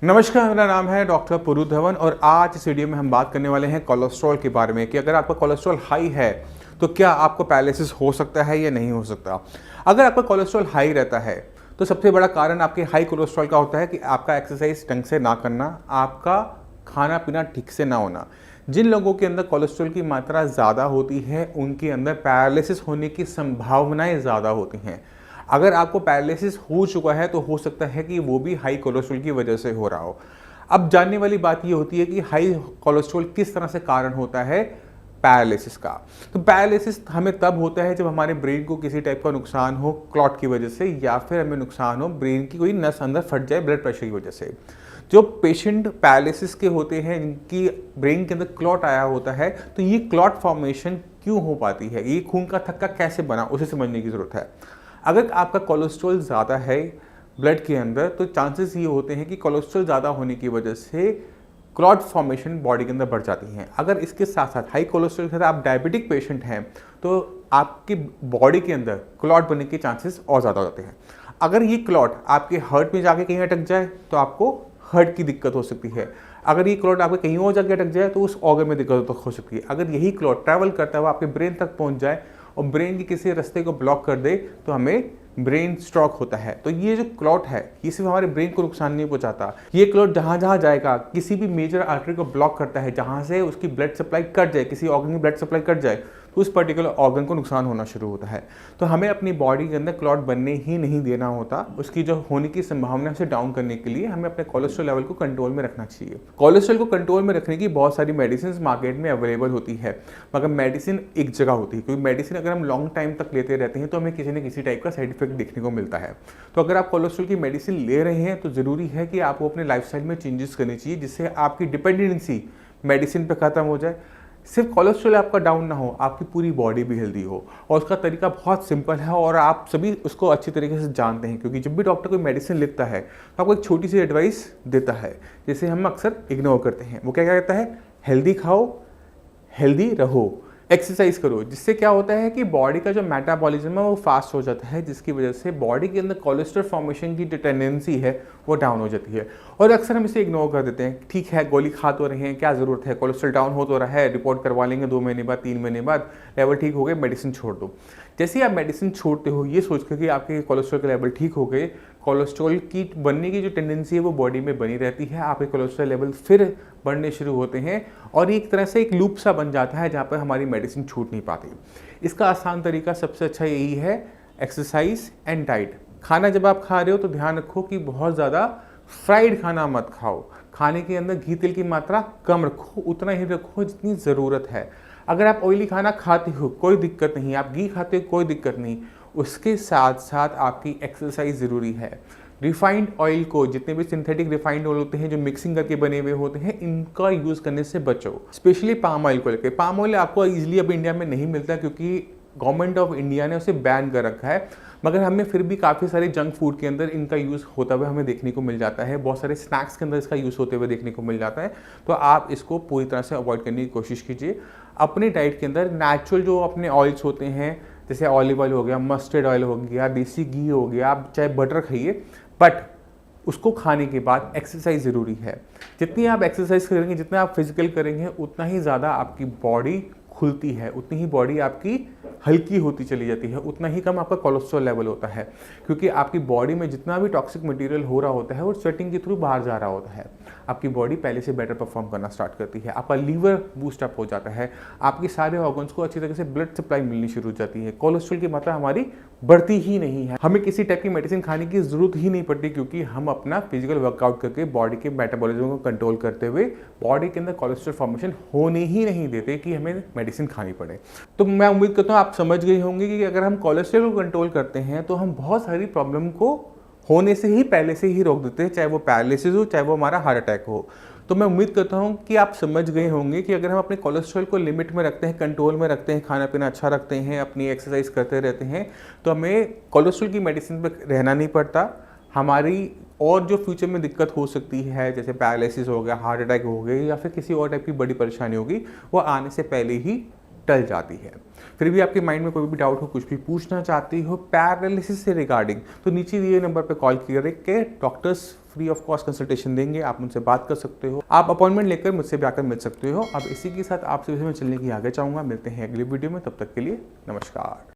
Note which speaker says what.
Speaker 1: नमस्कार, मेरा नाम है डॉक्टर पुरु धवन और आज इस वीडियो में हम बात करने वाले हैं कोलेस्ट्रॉल के बारे में कि अगर आपका कोलेस्ट्रॉल हाई है तो क्या आपको पैरालिसिस हो सकता है या नहीं हो सकता। अगर आपका कोलेस्ट्रॉल हाई रहता है तो सबसे बड़ा कारण आपके हाई कोलेस्ट्रॉल का होता है कि आपका एक्सरसाइज ढंग से ना करना, आपका खाना पीना ठीक से ना होना। जिन लोगों के अंदर कोलेस्ट्रॉल की मात्रा ज़्यादा होती है उनके अंदर पैरालिसिस होने की संभावनाएं ज़्यादा होती हैं। अगर आपको पैरालिसिस हो चुका है तो हो सकता है कि वो भी हाई कोलेस्ट्रॉल की वजह से हो रहा हो। अब जानने वाली बात ये होती है कि हाई कोलेस्ट्रॉल किस तरह से कारण होता है पैरालिसिस का। तो पैरालिसिस हमें तब होता है जब हमारे ब्रेन को किसी टाइप का नुकसान हो क्लॉट की वजह से, या फिर हमें नुकसान हो ब्रेन की कोई नस अंदर फट जाए ब्लड प्रेशर की वजह से। जो पेशेंट पैरालिसिस के होते हैं, जिनकी ब्रेन के अंदर क्लॉट आया होता है, तो ये क्लॉट फॉर्मेशन क्यों हो पाती है, ये खून का थक्का कैसे बना, उसे समझने की जरूरत है। अगर आपका कोलेस्ट्रॉल ज़्यादा है ब्लड के अंदर तो चांसेस ये होते हैं कि कोलेस्ट्रॉल ज़्यादा होने की वजह से क्लॉट फॉर्मेशन बॉडी के अंदर बढ़ जाती हैं। अगर इसके साथ साथ हाई कोलेस्ट्रॉल के साथ आप डायबिटिक पेशेंट हैं तो आपकी बॉडी के अंदर क्लॉट बनने के चांसेस और ज़्यादा हो जाते हैं। अगर ये क्लॉट आपके हार्ट में जाके कहीं अटक जाए तो आपको हार्ट की दिक्कत हो सकती है। अगर ये क्लॉट आपके कहीं और जाके अटक जाए तो उस ऑर्गन में दिक्कत हो सकती है। अगर यही क्लॉट ट्रैवल करता हुआ आपके ब्रेन तक पहुंच जाए और ब्रेन के किसी रास्ते को ब्लॉक कर दे तो हमें ब्रेन स्ट्रोक होता है। तो ये जो क्लॉट है ये सिर्फ हमारे ब्रेन को नुकसान नहीं पहुंचाता, ये क्लॉट जहां जहां जाएगा किसी भी मेजर आर्टरी को ब्लॉक करता है, जहां से उसकी ब्लड सप्लाई कट जाए, किसी ऑर्गन की ब्लड सप्लाई कट जाए तो उस पर्टिकुलर ऑर्गन को नुकसान होना शुरू होता है। तो हमें अपनी बॉडी के अंदर क्लॉट बनने ही नहीं देना होता। उसकी जो होने की संभावना से डाउन करने के लिए हमें अपने कोलेस्ट्रॉल लेवल को कंट्रोल में रखना चाहिए। कोलेस्ट्रॉल को कंट्रोल में रखने की बहुत सारी मेडिसिन मार्केट में अवेलेबल होती है, मगर मेडिसिन एक जगह होती है, क्योंकि मेडिसिन अगर हम लॉन्ग टाइम तक लेते रहते हैं तो हमें किसी न किसी टाइप का साइड इफेक्ट देखने को मिलता है। तो अगर आप कोलेस्ट्रॉल की मेडिसिन ले रहे हैं तो ज़रूरी है कि आपको अपने लाइफस्टाइल में चेंजेस करनी चाहिए, जिससे आपकी डिपेंडेंसी मेडिसिन पर खत्म हो जाए। सिर्फ कोलेस्ट्रॉल आपका डाउन ना हो, आपकी पूरी बॉडी भी हेल्दी हो। और उसका तरीका बहुत सिंपल है और आप सभी उसको अच्छी तरीके से जानते हैं, क्योंकि जब भी डॉक्टर कोई मेडिसिन लिखता है तो आपको एक छोटी सी एडवाइस देता है जिसे हम अक्सर इग्नोर करते हैं। वो क्या कहता है, हेल्दी खाओ, हेल्दी रहो, एक्सरसाइज करो। जिससे क्या होता है कि बॉडी का जो मेटाबॉलिज्म है वो फास्ट हो जाता है, जिसकी वजह से बॉडी के अंदर कोलेस्ट्रॉल फॉर्मेशन की जो टेंडेंसी है वो डाउन हो जाती है। और अक्सर हम इसे इग्नोर कर देते हैं, ठीक है गोली खा तो रहे हैं, क्या ज़रूरत है, कोलेस्ट्रॉल डाउन हो तो रहा है, रिपोर्ट करवा लेंगे 2 महीने बाद 3 महीने बाद, लेवल ठीक हो गए, मेडिसिन छोड़ दो। जैसे ही आप मेडिसिन छोड़ते हो ये सोच कर कि आपके कोलेस्ट्रॉल के लेवल ठीक हो गए, कोलेस्ट्रॉल की बनने की जो टेंडेंसी है वो बॉडी में बनी रहती है, आपके कोलेस्ट्रॉल लेवल फिर बढ़ने शुरू होते हैं और एक तरह से एक लूप सा बन जाता है जहाँ पर हमारी मेडिसिन छूट नहीं पाती। इसका आसान तरीका सबसे अच्छा यही है, एक्सरसाइज एंड डाइट। खाना जब आप खा रहे हो तो ध्यान रखो कि बहुत ज़्यादा फ्राइड खाना मत खाओ, खाने के अंदर घी तेल की मात्रा कम रखो, उतना ही रखो जितनी ज़रूरत है। अगर आप ऑयली खाना खाते हो कोई दिक्कत नहीं, आप घी खाते हो कोई दिक्कत नहीं, उसके साथ साथ आपकी एक्सरसाइज ज़रूरी है। रिफाइंड ऑयल को, जितने भी सिंथेटिक रिफाइंड ऑयल होते हैं जो मिक्सिंग करके बने हुए होते हैं, इनका यूज़ करने से बचो। स्पेशली पाम ऑयल को लेकर। पाम ऑयल आपको ईजिली अब इंडिया में नहीं मिलता क्योंकि गवर्नमेंट ऑफ इंडिया ने उसे बैन कर रखा है, मगर हमें फिर भी काफ़ी सारे जंक फूड के अंदर इनका यूज़ होता हुआ हमें देखने को मिल जाता है, बहुत सारे स्नैक्स के अंदर इसका यूज़ होते हुए देखने को मिल जाता है। तो आप इसको पूरी तरह से अवॉइड करने की कोशिश कीजिए। अपने डाइट के अंदर नेचुरल जो अपने ऑयल्स होते हैं, जैसे ऑलिव ऑयल हो गया, मस्टर्ड ऑयल हो गया, देसी घी हो गया, आप चाहे बटर खाइए, बट उसको खाने के बाद एक्सरसाइज ज़रूरी है। जितनी आप एक्सरसाइज करेंगे, जितना आप फिजिकल करेंगे, उतना ही ज़्यादा आपकी बॉडी खुलती है, उतनी ही बॉडी आपकी हल्की होती चली जाती है, उतना ही कम आपका कोलेस्ट्रॉल लेवल होता है, क्योंकि आपकी बॉडी में जितना भी टॉक्सिक मटेरियल हो रहा होता है वो स्वेटिंग के थ्रू बाहर जा रहा होता है। आपकी बॉडी पहले से बेटर परफॉर्म करना स्टार्ट करती है, आपका लीवर बूस्ट अप हो जाता है, आपके सारे ऑर्गन्स को अच्छी तरह से ब्लड सप्लाई मिलनी शुरू हो जाती है, कोलेस्ट्रॉल की मात्रा हमारी बढ़ती ही नहीं है, हमें किसी टाइप की मेडिसिन खाने की जरूरत ही नहीं पड़ती, क्योंकि हम अपना फिजिकल वर्कआउट करके बॉडी के मेटाबॉलिज्म को कंट्रोल करते हुए बॉडी के अंदर कोलेस्ट्रॉल फॉर्मेशन होने ही नहीं देते कि हमें मेडिसिन खानी पड़े। तो मैं उम्मीद करता हूँ आप समझ गए होंगे कि अगर हम कोलेस्ट्रॉल को कंट्रोल करते हैं तो हम बहुत सारी प्रॉब्लम को होने से ही पहले से ही रोक देते हैं, चाहे वो पैरालिसिस हो, चाहे वो हमारा हार्ट अटैक हो। तो मैं उम्मीद करता हूँ कि आप समझ गए होंगे कि अगर हम अपने कोलेस्ट्रॉल को लिमिट में रखते हैं, कंट्रोल में रखते हैं, खाना पीना अच्छा रखते हैं, अपनी एक्सरसाइज करते रहते हैं, तो हमें कोलेस्ट्रॉल की मेडिसिन पर रहना नहीं पड़ता। हमारी और जो फ्यूचर में दिक्कत हो सकती है, जैसे पैरालिसिस हो गया, हार्ट अटैक हो गए, या फिर किसी और टाइप की बड़ी परेशानी होगी, वो आने से पहले ही टल जाती है। फिर भी आपके माइंड में कोई भी डाउट हो, कुछ भी पूछना चाहती हो पैरालिसिस से रिगार्डिंग, तो नीचे दिए नंबर पर कॉल करके doctors free of cost consultation देंगे, आप मुझसे बात कर सकते हो, आप अपॉइंटमेंट लेकर मुझसे भी आकर मिल सकते हो। अब इसी के साथ आपसे मैं चलने की आगे चाहूँगा। मिलते हैं अगली वीडियो में, तब तक के लिए नमस्कार।